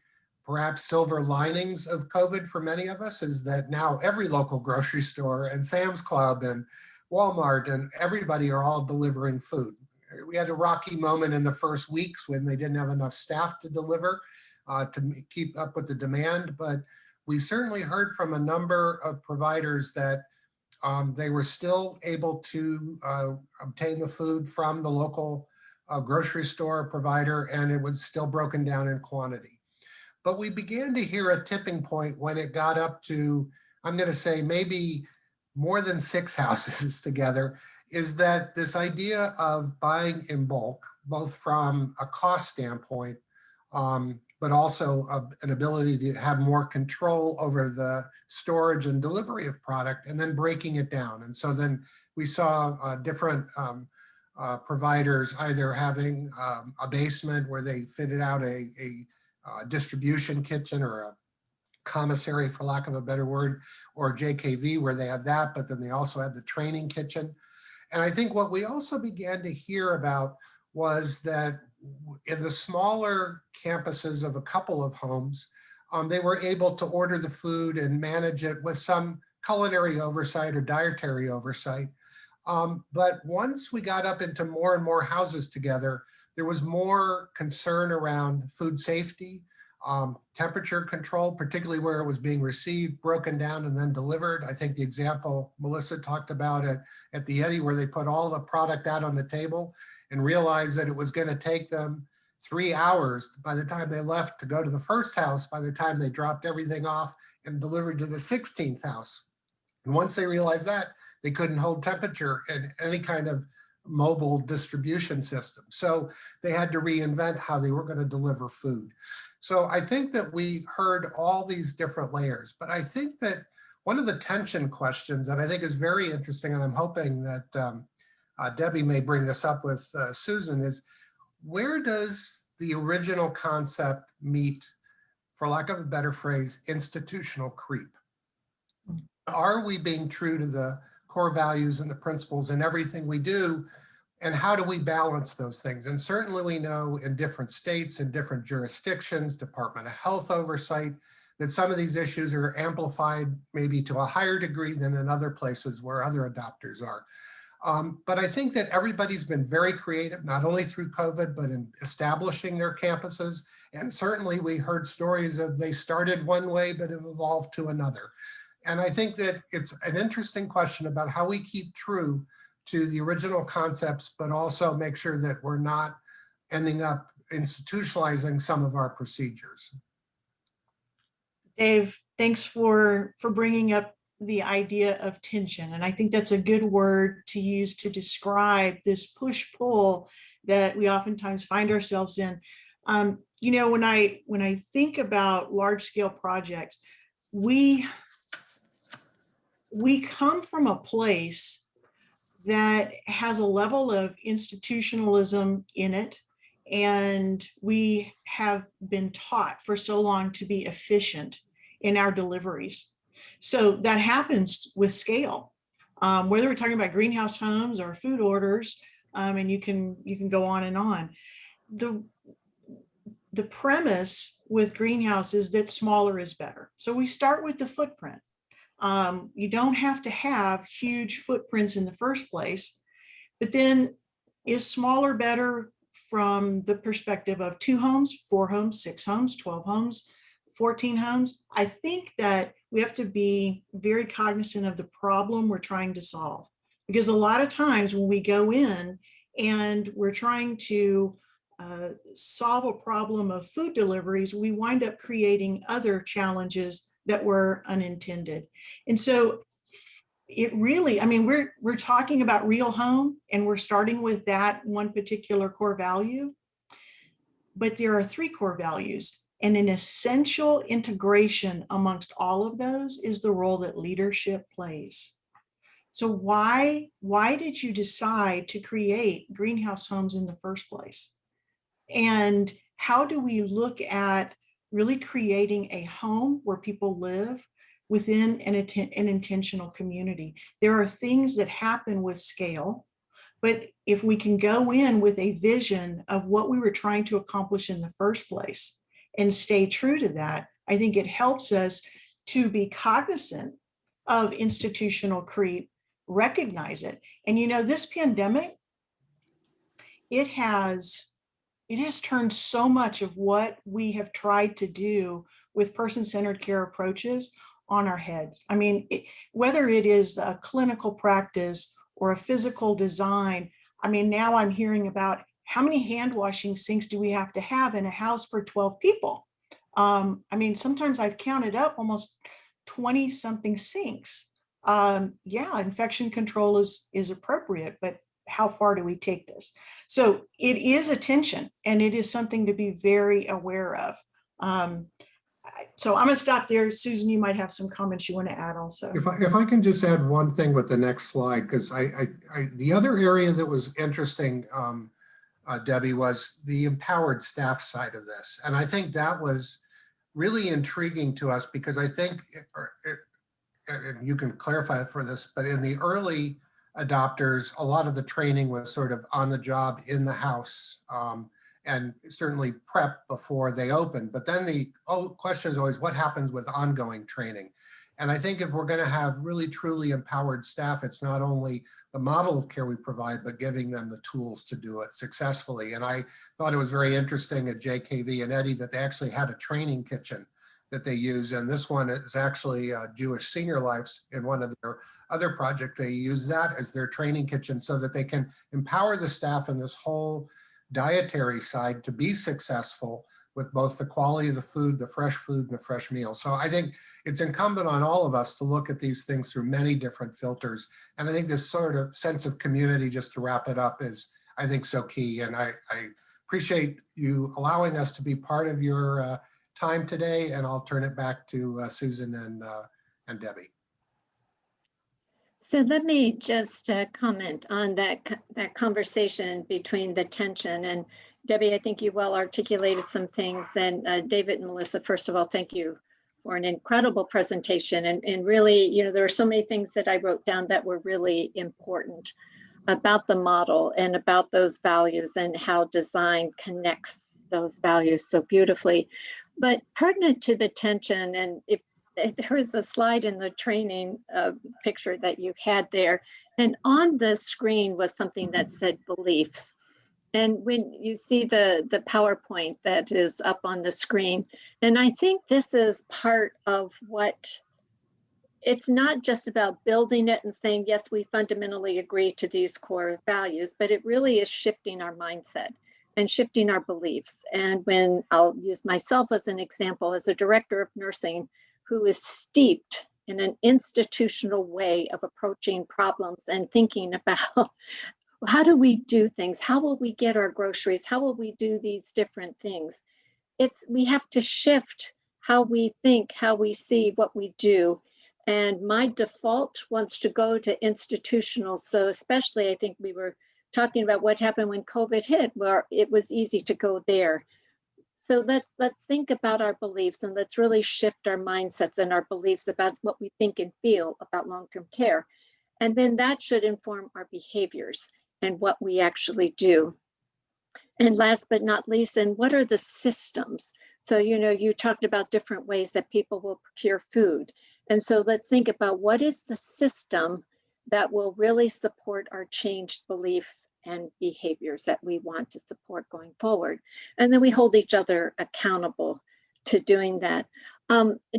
perhaps silver linings of COVID for many of us is that now every local grocery store and Sam's Club and Walmart and everybody are all delivering food. We had a rocky moment in the first weeks when they didn't have enough staff to deliver to keep up with the demand, but we certainly heard from a number of providers that they were still able to obtain the food from the local grocery store provider, and it was still broken down in quantity. But we began to hear a tipping point when it got up to, I'm going to say maybe more than 6 houses together, is that this idea of buying in bulk, both from a cost standpoint, but also an ability to have more control over the storage and delivery of product and then breaking it down. And so then we saw different providers either having a basement where they fitted out a distribution kitchen or a commissary, for lack of a better word, or JKV where they had that, but then they also had the training kitchen. And I think what we also began to hear about was that in the smaller campuses of a couple of homes, they were able to order the food and manage it with some culinary oversight or dietary oversight. But once we got up into more and more houses together, there was more concern around food safety, Temperature control, particularly where it was being received, broken down, and then delivered. I think the example Melissa talked about at the Eddy, where they put all the product out on the table and realized that it was going to take them 3 hours by the time they left to go to the first house, by the time they dropped everything off and delivered to the 16th house. And once they realized that, they couldn't hold temperature in any kind of mobile distribution system. So they had to reinvent how they were going to deliver food. So I think that we heard all these different layers, but I think that one of the tension questions that I think is very interesting, and I'm hoping that Debbie may bring this up with Susan, is where does the original concept meet, for lack of a better phrase, institutional creep? Are we being true to the core values and the principles in everything we do? And how do we balance those things? And certainly we know in different states and different jurisdictions, Department of Health oversight, that some of these issues are amplified maybe to a higher degree than in other places where other adopters are. But I think that everybody's been very creative, not only through COVID, but in establishing their campuses. And certainly we heard stories of they started one way, but have evolved to another. And I think that it's an interesting question about how we keep true to the original concepts, but also make sure that we're not ending up institutionalizing some of our procedures. Dave, thanks for bringing up the idea of tension. And I think that's a good word to use to describe this push-pull that we oftentimes find ourselves in. You know, when I think about large-scale projects, we come from a place that has a level of institutionalism in it. And we have been taught for so long to be efficient in our deliveries. So that happens with scale, whether we're talking about greenhouse homes or food orders, and you can go on and on. The premise with greenhouses is that smaller is better. So we start with the footprint. You don't have to have huge footprints in the first place, but then is smaller better from the perspective of 2 homes, 4 homes, 6 homes, 12 homes, 14 homes? I think that we have to be very cognizant of the problem we're trying to solve, because a lot of times when we go in and we're trying to solve a problem of food deliveries, we wind up creating other challenges that were unintended. And so it really, I mean, we're talking about real home and we're starting with that one particular core value, but there are 3 core values, and an essential integration amongst all of those is the role that leadership plays. So why did you decide to create greenhouse homes in the first place? And how do we look at really creating a home where people live within an intentional community? There are things that happen with scale, but if we can go in with a vision of what we were trying to accomplish in the first place and stay true to that, I think it helps us to be cognizant of institutional creep, recognize it. And you know, this pandemic, it has turned so much of what we have tried to do with person-centered care approaches on our heads. I mean, whether it is a clinical practice or a physical design, I mean, now I'm hearing about how many hand washing sinks do we have to have in a house for 12 people? I mean, sometimes I've counted up almost 20 something sinks. Yeah, infection control is appropriate, but how far do we take this? So it is a tension, and it is something to be very aware of. So I'm gonna stop there. Susan, you might have some comments you want to add also. If I can just add one thing with the next slide, because the other area that was interesting, Debbie, was the empowered staff side of this. And I think that was really intriguing to us, because I think, and you can clarify for this, but in the early adopters, a lot of the training was sort of on the job in the house, and certainly prep before they open. But then the question is always, what happens with ongoing training? And I think if we're going to have really truly empowered staff, it's not only the model of care we provide, but giving them the tools to do it successfully. And I thought it was very interesting at JKV and Eddie that they actually had a training kitchen that they use. And this one is actually Jewish Senior Lives. In one of their other projects, they use that as their training kitchen so that they can empower the staff in this whole dietary side to be successful with both the quality of the food, the fresh food, and the fresh meals. So I think it's incumbent on all of us to look at these things through many different filters. And I think this sort of sense of community, just to wrap it up, is, I think, so key. And I appreciate you allowing us to be part of your time today. And I'll turn it back to Susan and Debbie. So let me just comment on that conversation between the tension. And Debbie, I think you well articulated some things. And David and Melissa, first of all, thank you for an incredible presentation. And really, you know, there are so many things that I wrote down that were really important about the model and about those values and how design connects those values so beautifully. But pertinent to the tension, and if there was a slide in the training picture that you had there, and on the screen was something that said beliefs. And when you see the PowerPoint that is up on the screen, and I think this is part of what, it's not just about building it and saying, yes, we fundamentally agree to these core values, but it really is shifting our mindset and shifting our beliefs. And when I'll use myself as an example, as a director of nursing, who is steeped in an institutional way of approaching problems and thinking about how do we do things? How will we get our groceries? How will we do these different things? We have to shift how we think, how we see what we do. And my default wants to go to institutional. So especially, I think we were talking about what happened when COVID hit, where it was easy to go there. So let's think about our beliefs, and let's really shift our mindsets and our beliefs about what we think and feel about long-term care. And then that should inform our behaviors and what we actually do. And last but not least, and what are the systems? So, you know, you talked about different ways that people will procure food. And so let's think about what is the system that will really support our changed belief and behaviors that we want to support going forward. And then we hold each other accountable to doing that.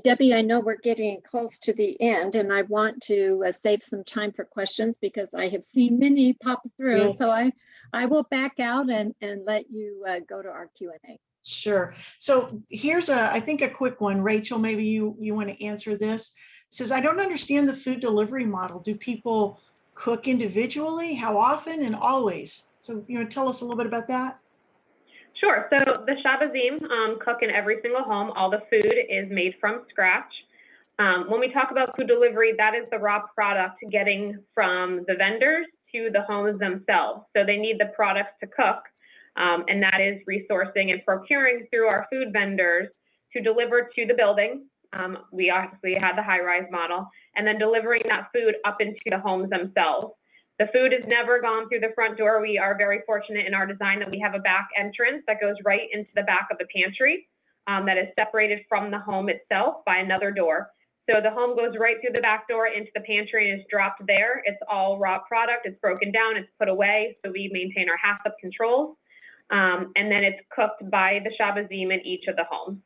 Debbie, I know we're getting close to the end, and I want to save some time for questions because I have seen many pop through. Yeah. So I will back out and let you go to our Q&A. Sure. So here's I think a quick one. Rachel, maybe you want to answer this. It says, I don't understand the food delivery model. Do people cook individually? How often and always? So you want to tell us a little bit about that? Sure. So the Shabazim cook in every single home. All the food is made from scratch. When we talk about food delivery, that is the raw product getting from the vendors to the homes themselves. So they need the products to cook, and that is resourcing and procuring through our food vendors to deliver to the building. We obviously had the high-rise model, and then delivering that food up into the homes themselves. The food has never gone through the front door. We are very fortunate in our design that we have a back entrance that goes right into the back of the pantry that is separated from the home itself by another door. So the home goes right through the back door into the pantry and is dropped there. It's all raw product. It's broken down. It's put away. So we maintain our HACCP controls. And then it's cooked by the Shabazim in each of the homes.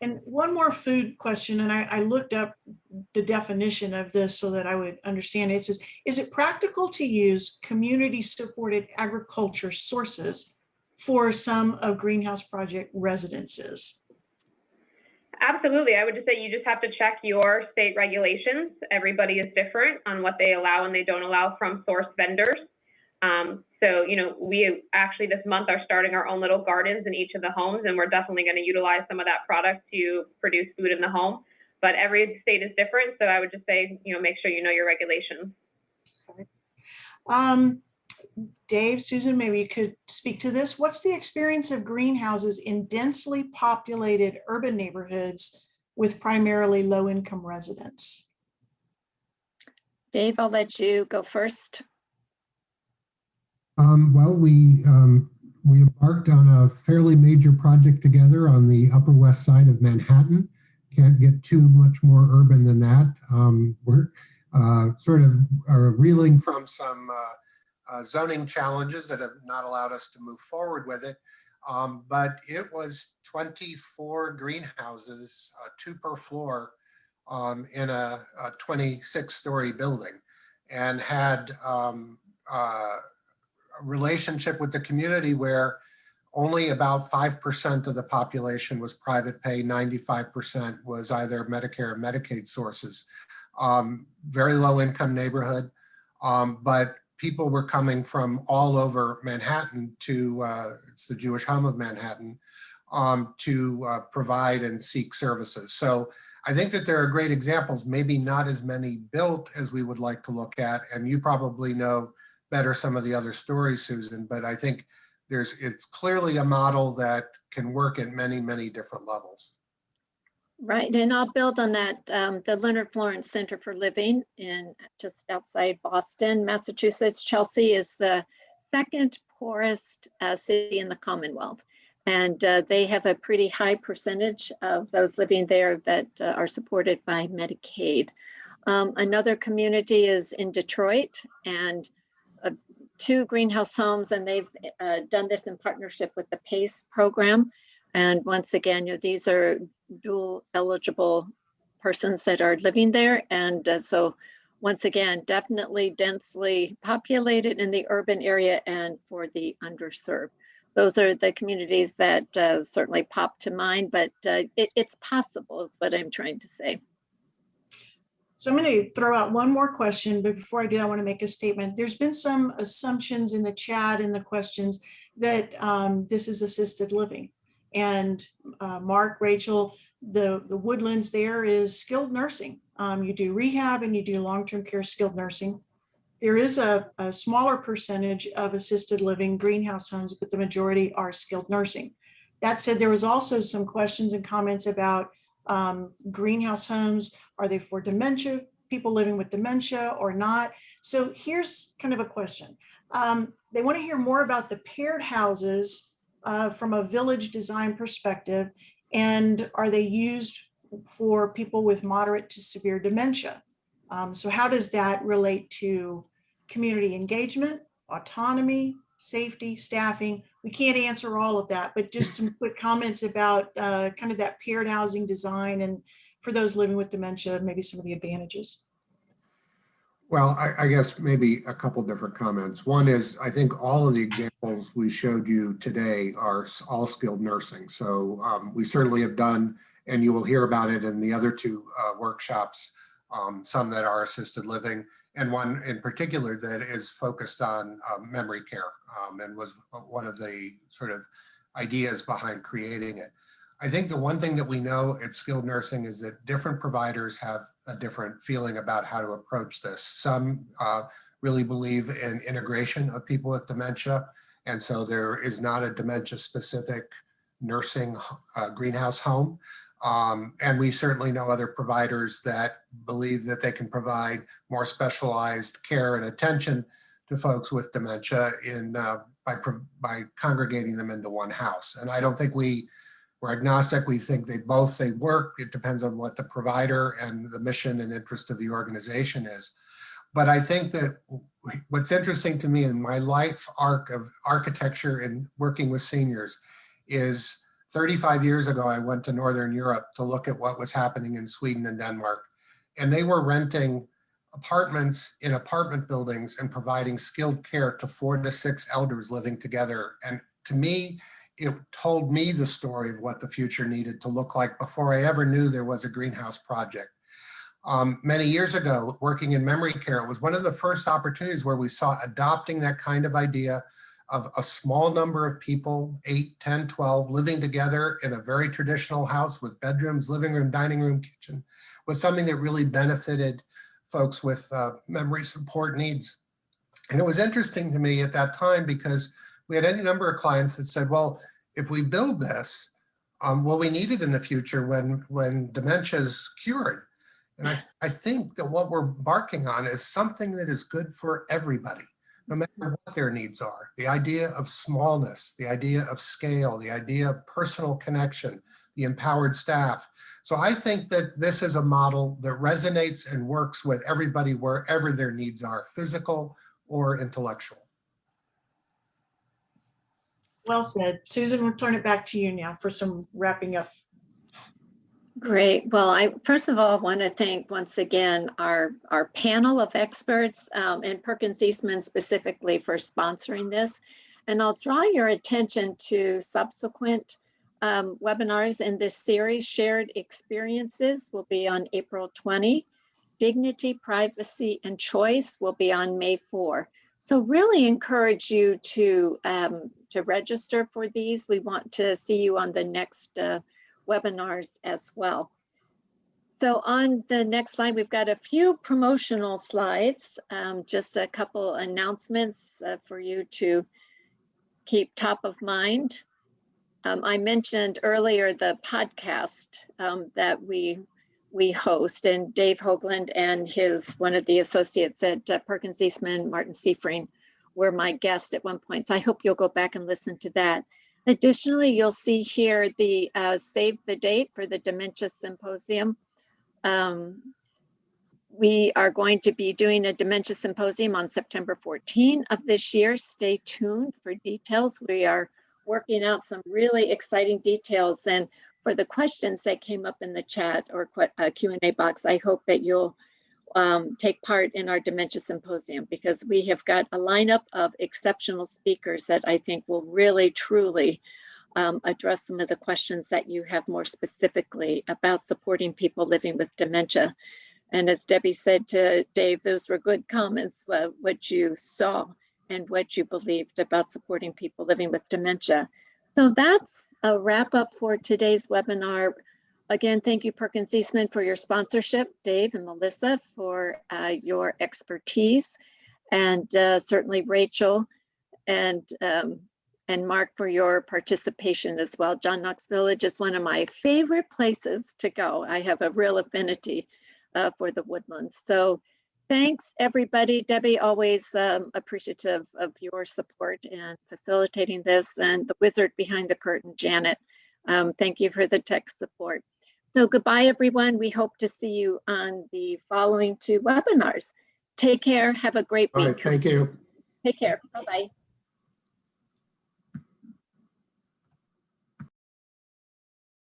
And one more food question, and I looked up the definition of this so that I would understand it. It says, is it practical to use community-supported agriculture sources for some of Greenhouse Project residences? Absolutely. I would just say you just have to check your state regulations. Everybody is different on what they allow and they don't allow from source vendors. So, you know, we actually this month are starting our own little gardens in each of the homes, and we're definitely going to utilize some of that product to produce food in the home. But every state is different. So I would just say, you know, make sure you know your regulations. Okay. Dave, Susan, maybe you could speak to this. What's the experience of greenhouses in densely populated urban neighborhoods with primarily low-income residents? Dave, I'll let you go first. Well, we embarked on a fairly major project together on the Upper West Side of Manhattan can't get too much more urban than that. We're sort of reeling from some zoning challenges that have not allowed us to move forward with it. But it was 24 greenhouses, 2 per floor, in a 26-story building, and had a relationship with the community where only about 5% of the population was private pay, 95% was either Medicare or Medicaid sources. Very low income neighborhood, but people were coming from all over Manhattan to, it's the Jewish home of Manhattan, to provide and seek services. So I think that there are great examples, maybe not as many built as we would like to look at, and you probably know better some of the other stories, Susan, but I think it's clearly a model that can work at many, many different levels. Right, and I'll build on that. The Leonard Florence Center for Living in just outside Boston, Massachusetts. Chelsea is the second poorest city in the Commonwealth. And they have a pretty high percentage of those living there that are supported by Medicaid. Another community is in Detroit, and 2 greenhouse homes, and they've done this in partnership with the PACE program. And once again, these are dual eligible persons that are living there. And so once again, definitely densely populated in the urban area and for the underserved. Those are the communities that certainly pop to mind, but it's possible is what I'm trying to say. So I'm going to throw out one more question, but before I do, I want to make a statement. There's been some assumptions in the chat and the questions that this is assisted living. And Mark, Rachel, the Woodlands there is skilled nursing. You do rehab and you do long-term care skilled nursing. There is a smaller percentage of assisted living greenhouse homes, but the majority are skilled nursing. That said, there was also some questions and comments about greenhouse homes. Are they for dementia, people living with dementia or not? So here's kind of a question. They want to hear more about the paired houses from a village design perspective, and are they used for people with moderate to severe dementia? So how does that relate to community engagement, autonomy, safety, staffing? We can't answer all of that, but just some quick comments about kind of that paired housing design, and for those living with dementia, maybe some of the advantages. Well, I guess maybe a couple different comments. One is, I think all of the examples we showed you today are all skilled nursing. So we certainly have done, and you will hear about it in the other 2 workshops, some that are assisted living, and one in particular that is focused on memory care, and was one of the sort of ideas behind creating it. I think the one thing that we know at skilled nursing is that different providers have a different feeling about how to approach this. Some really believe in integration of people with dementia, and so there is not a dementia-specific nursing greenhouse home. And we certainly know other providers that believe that they can provide more specialized care and attention to folks with dementia by congregating them into one house. And I don't think we're agnostic. We think they work. It depends on what the provider and the mission and interest of the organization is. But I think that what's interesting to me in my life arc of architecture and working with seniors is 35 years ago, I went to Northern Europe to look at what was happening in Sweden and Denmark. And they were renting apartments in apartment buildings and providing skilled care to 4 to 6 elders living together. And to me, it told me the story of what the future needed to look like before I ever knew there was a greenhouse project. Many years ago, working in memory care, it was one of the first opportunities where we saw adopting that kind of idea of a small number of people, 8, 10, 12, living together in a very traditional house with bedrooms, living room, dining room, kitchen, was something that really benefited folks with memory support needs. And it was interesting to me at that time because we had any number of clients that said, well, if we build this, will we need it in the future when dementia is cured? And I think that what we're embarking on is something that is good for everybody, no matter what their needs are. The idea of smallness, the idea of scale, the idea of personal connection, the empowered staff. So I think that this is a model that resonates and works with everybody wherever their needs are, physical or intellectual. Well said. Susan, we'll turn it back to you now for some wrapping up. Great. Well, I first of all want to thank once again our panel of experts and Perkins Eastman specifically for sponsoring this. And I'll draw your attention to subsequent webinars in this series. Shared Experiences will be on April 20. Dignity, Privacy, and Choice will be on May 4. So really encourage you to register for these. We want to see you on the next webinars as well. So on the next slide, we've got a few promotional slides, just a couple announcements for you to keep top of mind. I mentioned earlier the podcast that we host, and Dave Hoglund and one of the associates at Perkins Eastman, Martin Seafring, were my guest at one point. So I hope you'll go back and listen to that. Additionally, you'll see here the save the date for the Dementia Symposium. We are going to be doing a Dementia Symposium on September 14 of this year. Stay tuned for details. We are working out some really exciting details. And for the questions that came up in the chat or Q&A box, I hope that you'll take part in our Dementia Symposium, because we have got a lineup of exceptional speakers that I think will really, truly address some of the questions that you have more specifically about supporting people living with dementia. And as Debbie said to Dave, those were good comments, what you saw and what you believed about supporting people living with dementia. So that's a wrap up for today's webinar. Again, thank you, Perkins Eastman, for your sponsorship, Dave and Melissa for your expertise, and certainly Rachel and Mark for your participation as well. John Knox Village is one of my favorite places to go. I have a real affinity for the Woodlands. So thanks, everybody. Debbie, always appreciative of your support and facilitating this, and the wizard behind the curtain, Janet. Thank you for the tech support. So goodbye, everyone. We hope to see you on the following 2 webinars. Take care. Have a great week. All right, thank you. Take care. Bye-bye.